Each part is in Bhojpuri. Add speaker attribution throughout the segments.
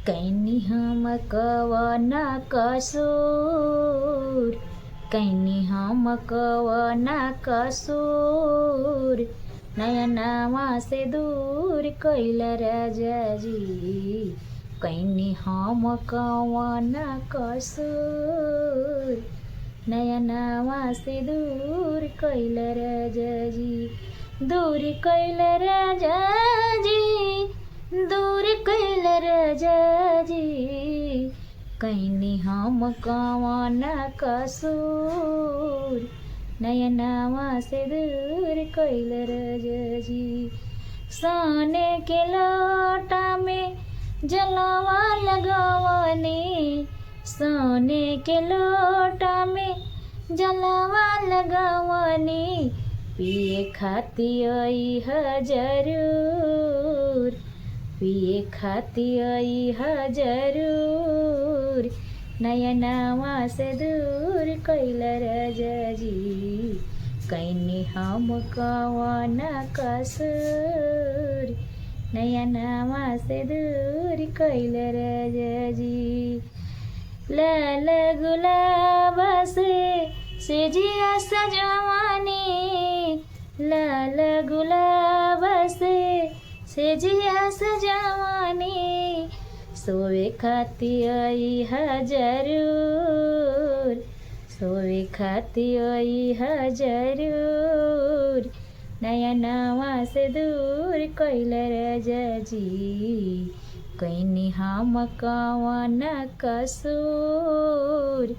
Speaker 1: कैनी हम कवन कसूर, कैनी हम कवन कसूर, नयनवा से दूर कैल राजा जी। कैनी हम कवन कसूर, नयनवा से दूर कैल राजा जी। दूर कैल राजा जी, दूर कैल राजा जी। कैनी हम कवन कसूर, नयनवा से दूर कैल राजा जी। सोने के लोटा में जलवा लगवनी, सोने के लोटा में जलवा लगवनी, पिए खाती अइह जरूर, पिए खाती अइह जरूर, नयनवा से दूर कैल राजा जी। कैनी हम कवन कसूर, नयनवा से दूर कैल राजा जी। लाल गुलाब से सेजिया सजवानी, लाल गुलाब से सेजिया सजवानी, सोवे खाती अइह जरूर, सोवे खाती अइह जरूर, नयनवा से दूर कैल राजा जी। कैनी हम कवन कसूर,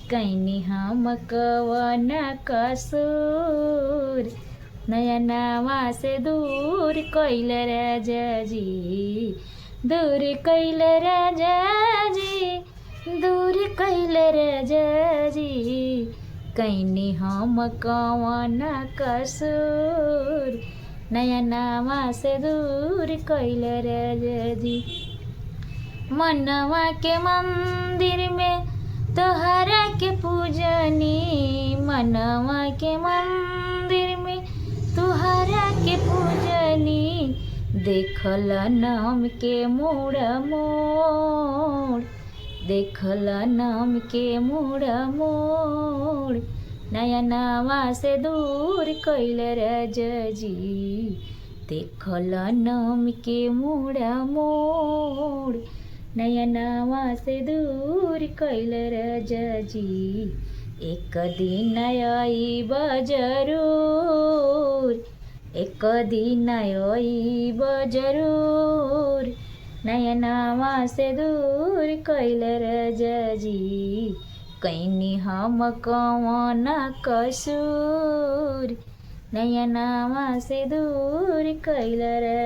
Speaker 1: कैनी हम कवन कसूर, नयनवा से दूर कैल राजा जी। दूर कैल राजा जी, दूर कैल राजा जी। कैनी हम कवन कसूर, नयनवा से दूर कैल राजा जी। मनवा के मंदिर में तोहरा के पूजनी, मनवा के मंदिर में तोहरा के पूजनी, देखल नाम के मोड़ मोड़, देखल नाम के मोड़ मोड़, नयनवा से दूर कैल राजा जी। देखल नाम के मोड़ मोड़, नयनवा से दूर कैल राजा जी। एक दिन आइब जरूर, एक दिन आइब जरूर, नयनवा से दूर कैल राजा जी। कैनी हम कवन कसूर, नयनवा से दूर कैल राजा।